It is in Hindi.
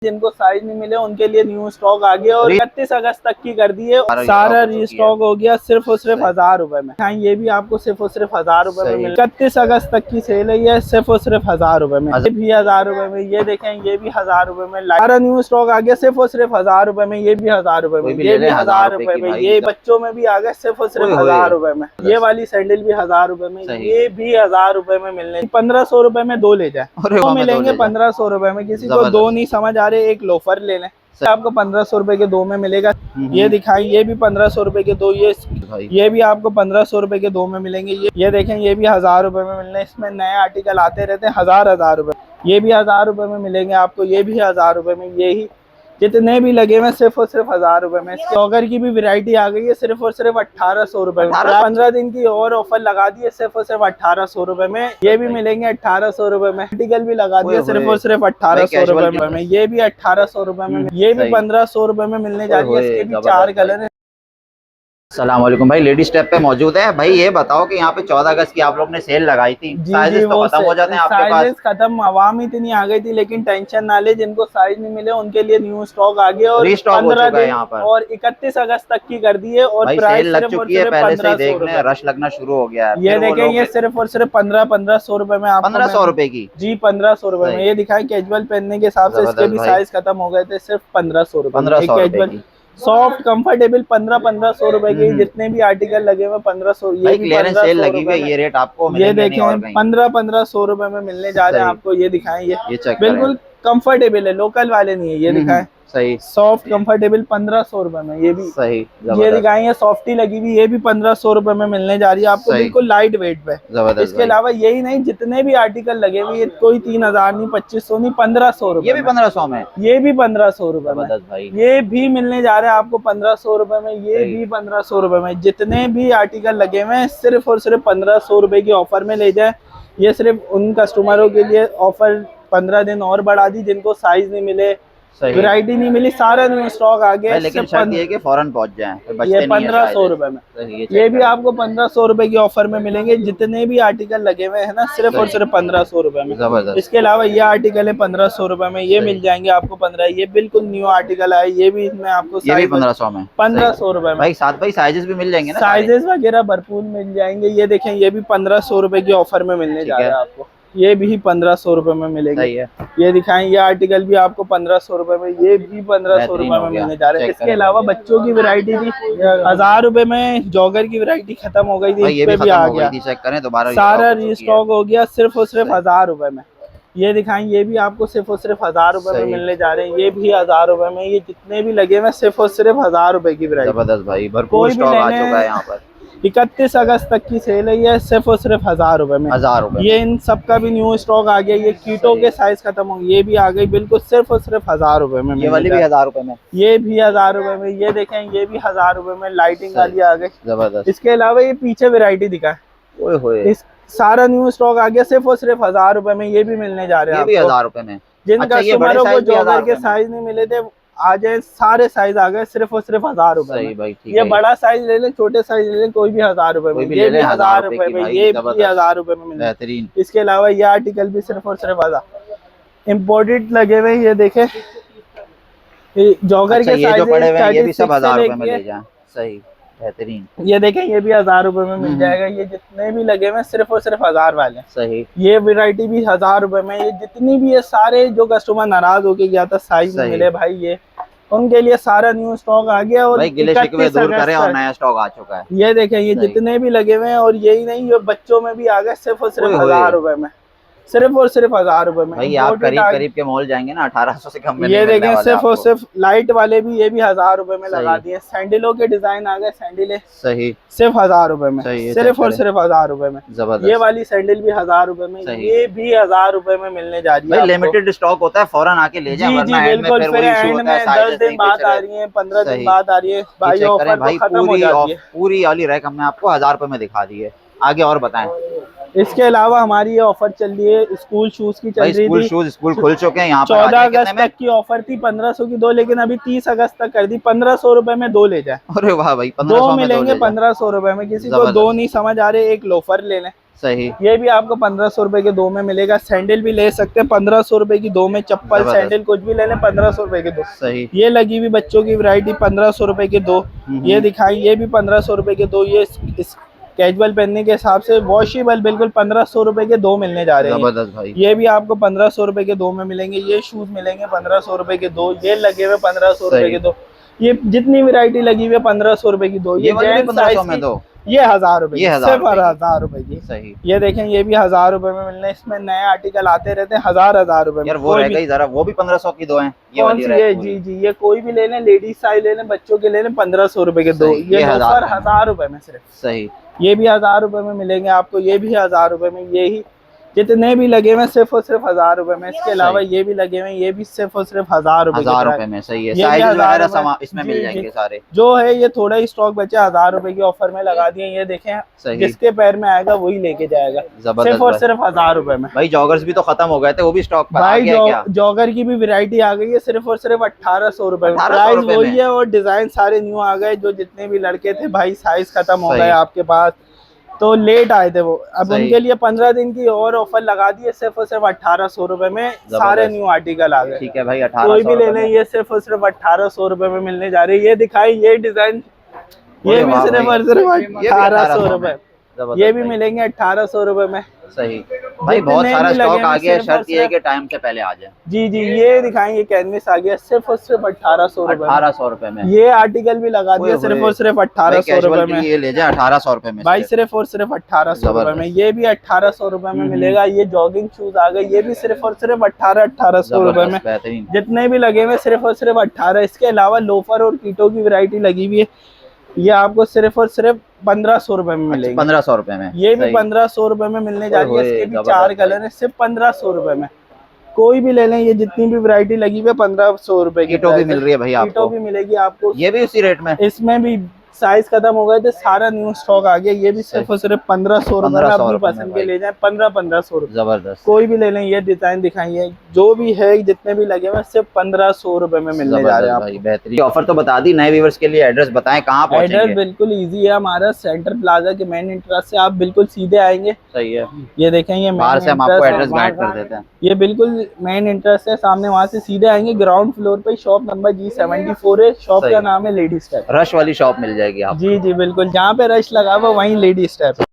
जिनको साइज नहीं मिले उनके लिए न्यू स्टॉक आ गया और 31 अगस्त तक की कर दी है। सारा रीस्टॉक हो गया सिर्फ और सिर्फ 1000 रुपए में। हाँ, ये भी आपको सिर्फ और सिर्फ 1000 रुपए में मिल। 31 अगस्त तक की सेल है सिर्फ और सिर्फ 1000 रुपए में। ये भी 1000 रुपए में। ये देखें ये भी 1000 रुपए में। सारा न्यू स्टॉक आ गया सिर्फ और सिर्फ 1000 रुपए में। ये भी 1000 रुपए में। ये भी 1000 रुपए में। ये बच्चों में भी आ गया सिर्फ और सिर्फ 1000 रुपए में। ये वाली सैंडल भी 1000 रुपए में। ये भी 1000 रुपए में मिलने। 1500 रुपए में दो ले जाए तो मिलेंगे 1500 रुपए में। किसी को दो नहीं समझ आ रहे, एक लोफर ले लें, आपको 1500 रुपए के दो में मिलेगा। ये दिखाई, ये भी 1500 रुपए के दो। ये भी आपको 1500 रुपए के दो में मिलेंगे। ये देखें ये भी 1000 रुपए में मिलने। इसमें नए आर्टिकल आते रहते हैं। 1000 रुपए। ये भी 1000 रुपए में मिलेंगे आपको। ये भी 1000 रुपए में। यही जितने भी लगे हुए सिर्फ और सिर्फ 1000 रुपए में। जॉगर की भी वैरायटी आ गई है सिर्फ और सिर्फ 1800 रुपए में। 15 दिन की और ऑफर लगा दी है सिर्फ और सिर्फ 1800 रुपए में। ये भी मिलेंगे 1800 रुपए में। आर्टिकल भी लगा दिया सिर्फ और सिर्फ 1800 रुपए में। ये भी 1800 रुपए में। ये भी 1500 रुपए में मिलने जा रही है। इसके भी 4 कलर है। अस्सलामुअलैकुम भाई, लेडीज स्टेप पे मौजूद है। भाई ये बताओ कि यहाँ पे 14 अगस्त की आप लोग ने सेल लगाई थी, साइजेस तो खत्म हो जाते हैं आपके पास? साइजेस खत्म, आवाम इतनी आ गई थी, लेकिन टेंशन ना ले, जिनको साइज नहीं मिले उनके लिए न्यू स्टॉक आ गया और 15 दिन यहाँ पर और 31 अगस्त तक की कर दी है। और प्राइस लग चुकी है, पहले से देख रहे हैं, रश लगना शुरू हो गया है। ये देखें ये सिर्फ और सिर्फ 1500 रुपए में। 1500 रुपए की? जी 1500 रुपए में। ये दिखाई कैजुअल पहनने के हिसाब से इसके भी साइज खत्म हो गए थे। सिर्फ 1500 रुपए। 1500 कैजुअल सॉफ्ट कंफर्टेबल 1500 रुपए के जितने भी आर्टिकल लगे हुए 1500। ये भी सेल लगी हुई है। ये रेट आपको ये देखें 1500 रुपए में मिलने जा रहे हैं आपको। ये दिखाएं, ये बिल्कुल कंफर्टेबल है, लोकल वाले नहीं है। ये दिखाएं सही सॉफ्ट कंफर्टेबल 1500 रुपए में। ये भी सही। ये दिखाएं सॉफ्टी लगी हुई, ये भी 1500 रुपए में मिलने जा रही है आपको, बिल्कुल लाइट वेट पे। इसके अलावा यही नहीं, जितने भी आर्टिकल लगे हुए, कोई 3000 नहीं, 2500 नहीं, 1500 रुपए। ये भी 1500 में। ये भी 1500 रुपए में। ये भी मिलने जा रहे हैं आपको 1500 रुपए में। ये भी 1500 रुपए में। जितने भी आर्टिकल लगे हुए हैं सिर्फ और सिर्फ 1500 रुपए की ऑफर में ले जाए। ये सिर्फ उन कस्टमरों के लिए ऑफर 15 दिन और बढ़ा दी जिनको साइज नहीं मिले, वैरायटी नहीं मिली। सारा न्यू स्टॉक आ गया, लेकिन शर्त ये है कि फौरन पहुंच जाएं। ये 1500 रुपए में। ये भी आपको 1500 रुपए की ऑफर में मिलेंगे। जितने भी आर्टिकल लगे हुए हैं ना सिर्फ और सिर्फ 1500 रुपए में। इसके अलावा ये आर्टिकल है 1500 रुपए में। ये मिल जाएंगे आपको 15। ये बिल्कुल न्यू आर्टिकल है। ये भी इसमें आपको 1500 में। 1500 रुपए में। भाई साथ भाई साइजेस भी मिल जाएंगे ना? साइजेस वगैरह भरपूर मिल जाएंगे। ये देखें ये भी 1500 रुपए की ऑफर में मिलने जा रहा है आपको। ये भी 1500 रुपए में मिलेगी। ये दिखाएं, ये आर्टिकल भी आपको 1500 रुपए में। ये भी 1500 रुपए में मिलने जा रहे हैं। इसके अलावा बच्चों की वैरायटी भी 1000 रुपए में। जॉगर की वैरायटी खत्म हो गई थी, इस पे भी आ गया। चेक करें दोबारा, सारा रीस्टॉक हो गया सिर्फ और सिर्फ 1000 रुपए में। ये दिखाएं, ये भी आपको सिर्फ और सिर्फ 1000 रुपए में मिलने जा रहे हैं। ये भी 1000 रुपए में। ये जितने भी लगे हुए सिर्फ और सिर्फ 1000 रुपए की वैरायटी। जबरदस्त भाई, भरपूर स्टॉक आ चुका है यहाँ पर। 31 अगस्त तक की सेल है सिर्फ और सिर्फ 1000 रुपए में। 1000 रुपए। ये इन सब का भी न्यू स्टॉक आ गया। ये कीटो के साइज खत्म हो गए, ये भी आ गई बिल्कुल सिर्फ और सिर्फ 1000 रुपए में। ये वाली भी 1000 रुपए में। ये भी 1000 रुपए में। ये देखें ये भी 1000 रुपए में। लाइटिंग वाली आ गई, जबरदस्त। इसके अलावा ये पीछे वैरायटी दिखा, इस सारा न्यू स्टॉक आ गया सिर्फ और सिर्फ 1000 रुपए में। ये भी मिलने जा रहे हैं 1000 रुपए में। जिन कस्टमरों को जॉगर के साइज नहीं मिले थे आ जाए, सारे साइज आ गए सिर्फ और सिर्फ 1000 रुपए में। ये बड़ा साइज ले लें, छोटे साइज ले लें, कोई भी 1000 रुपए में। ये भी 1000 रुपए में। ये भी 1000 रुपए में बेहतरीन। इसके अलावा ये आर्टिकल भी सिर्फ और सिर्फ 1000 इम्पोर्टेड लगे हुए। ये देखे जॉगर के साइज पड़े हुए हैं, ये भी सब 1000 रुपए में ले जाएं। सही, बेहतरीन। ये देखें ये भी 1000 रुपए में मिल जाएगा। ये जितने भी लगे हुए सिर्फ और सिर्फ 1000 वाले। सही। ये वैरायटी भी 1000 रुपए में। ये जितनी भी है सारे जो कस्टमर नाराज होके गया था साइज नहीं मिले भाई, ये उनके लिए सारा न्यू स्टॉक आ गया। और गिले शिकवे दूर करें और नया स्टॉक आ चुका है। ये देखें ये जितने भी लगे हुए हैं। और यही नहीं, ये बच्चों में भी आ गए सिर्फ और सिर्फ 1000 रुपए में। सिर्फ और सिर्फ 1000 रुपए में। भाई आप करीब के मॉल जाएंगे ना 1800 से कम में ये देखें सिर्फ और सिर्फ लाइट वाले भी ये भी 1000 रुपए में लगा दिए। सैंडलों के डिजाइन आ गए, सैंडल सही सिर्फ 1000 रुपए में। सिर्फ और सिर्फ 1000 रुपए में। ये वाली सैंडल भी 1000 रुपए में। ये भी 1000 रुपए में मिलने जा रही है। लिमिटेड स्टॉक होता है, फौरन आके ले जाए। जी बिल्कुल, फिर एंड में 10 दिन बाद आ रही है, 15 दिन बाद आ रही है भाई। ऑफर भाई खत्म हो जाती है। पूरी वाली रैक हमने आपको 1000 रुपए में दिखा दी है। आगे और बताएं। इसके अलावा हमारी ये ऑफर चल रही है स्कूल शूज की चल रही थी। स्कूल खुल चुके हैं यहाँ पर। 14 अगस्त तक की ऑफर थी 1500 की दो, लेकिन अभी 30 अगस्त तक कर दी। 1500 रुपए में दो ले जाए। अरे वाह भाई, दो मिलेंगे 1500 रुपए में। किसी को दो नहीं समझ आ रहे, एक लोफर ले लें, सही। ये भी आपको 1500 रुपए के दो में मिलेगा। सैंडल भी ले सकते हैं 1500 रुपए की दो में, चप्पल जबरदस्त। सैंडल कुछ भी ले लें 1500 रुपए के दो। सही। ये लगी हुई बच्चों की वैरायटी 1500 रुपए के दो। ये दिखाई, ये भी 1500 रुपए के दो। ये इस कैजुअल पहनने के हिसाब से वॉशेबल बिल्कुल 1500 रुपए के दो मिलने जा रहे हैं। जबरदस्त भाई। ये भी आपको 1500 रुपए के दो में मिलेंगे। ये शूज मिलेंगे 1500 रुपए के दो। ये लगे हुए 1500 रुपए के दो। ये जितनी वैरायटी लगी हुई है 1500 रुपए की दो। ये वाली भी 1500 में दो। ये 1000 रुपए, ये सिर्फ 1000 रुपए की। सही। ये देखें, ये भी 1000 रुपए में मिलने। इसमें नए आर्टिकल आते रहते हैं 1000 रुपए में। यार वो रह गई जरा, वो भी 1500 की दो हैं। ये कौन वाली सी है? जी जी, ये कोई भी ले लें, लेडीज साइज ले लें, बच्चों के ले लें 1500 रुपए के दो। ये 1000 रुपए में सिर्फ। सही। ये भी 1000 रुपए में मिलेंगे आपको। ये भी 1000 रुपए में। यही जितने भी लगे हुए सिर्फ और सिर्फ 1000 रुपए में। इसके अलावा ये भी लगे हुए, ये भी सिर्फ और सिर्फ 1000 रुपए में। सही है। ये साइज 1000 वगैरह रुपए इसमें मिल जाएंगे सारे। जो है ये थोड़ा ही स्टॉक बचे, 1000 रुपए की ऑफर में लगा दिए। ये देखें, जिसके पैर में आएगा वही लेके जाएगा, सिर्फ और सिर्फ 1000 रुपए में। भाई जॉगर्स भी तो खत्म हो गए थे, वो भी स्टॉक पर भाई जॉगर की भी वैरायटी आ गई है, सिर्फ और सिर्फ 1800 रुपए में। प्राइस वही है और डिजाइन सारे न्यू आ गए। जो जितने भी लड़के थे भाई, साइज खत्म हो गए आपके पास, तो लेट आए थे वो। अब उनके लिए 15 दिन की और ऑफर लगा दी है, सिर्फ और सिर्फ 1800 रुपए में सारे न्यू आर्टिकल आ गए। ठीक है भाई, 1800 कोई भी ले लें, ये सिर्फ और सिर्फ 1800 रुपए में मिलने जा रही है। ये दिखाई, ये डिजाइन, ये भी सिर्फ और सिर्फ 1800 रुपए। ये भी मिलेंगे 1800 रुपए में। सही भाई, बहुत सारा स्टॉक आ गया। शर्त ये है कि टाइम से पहले आ जाए। जी जी, ये दिखाएंगे कैनवस आ गया, सिर्फ और सिर्फ 1800 रुपए। 1800 रुपए में ये आर्टिकल भी लगा दिया, सिर्फ और सिर्फ 1800 रुपए में। ये ले जाए 1800 रुपए में भाई, सिर्फ और सिर्फ 1800 रुपए में। ये भी 1800 रुपए में मिलेगा। ये जॉगिंग शूज आ गए, ये भी सिर्फ और सिर्फ 1800 रुपए में। जितने भी लगे हुए सिर्फ और सिर्फ 18। इसके अलावा लोफर और कीटो की वैरायटी लगी हुई है, ये आपको सिर्फ और सिर्फ 1500 रुपए में मिलेगी। 1500 रुपए में। ये भी 1500 रुपए में मिलने जा रही है। इसके भी 4 कलर है, सिर्फ 1500 रुपए में। कोई भी ले लें, ये जितनी भी वैरायटी लगी हुई है 1500 रुपए की। कीटो भी मिल रही है भाई आपको। कीटो भी मिलेगी आपको। ये भी उसी रेट में। इसमें भी साइज खत्म हो गए थे, सारा न्यू स्टॉक आ गया। ये भी सिर्फ और सिर्फ 1500 रुपए में। अपनी पसंद के ले जाए 1500 रुपए। जबरदस्त। कोई भी ले लें, ये डिजाइन दिखाइए, जो भी है जितने भी लगे हुए सिर्फ 1500 रुपए में मिलने जा रहे हैं आपको। बेहतरीन ऑफर तो बता दी। नए व्यूअर्स के लिए एड्रेस बताएं, कहाँ पहुंचेंगे? एड्रेस बिल्कुल इजी है हमारा, सेंटर प्लाजा के मेन एंट्रेंस से आप बिल्कुल सीधे आएंगे। सही है। ये देखें, ये बाहर से हम आपको एड्रेस गाइड कर देते हैं। ये बिल्कुल मेन एंट्रेंस है सामने, वहाँ से सीधे आएंगे। ग्राउंड फ्लोर पे शॉप नंबर G74 है। शॉप का नाम है लेडीज स्टेप। रश वाली शॉप मिल जाएगी आप। जी जी बिल्कुल, जहाँ पे रश लगा हुआ वहीं लेडीज स्टेप।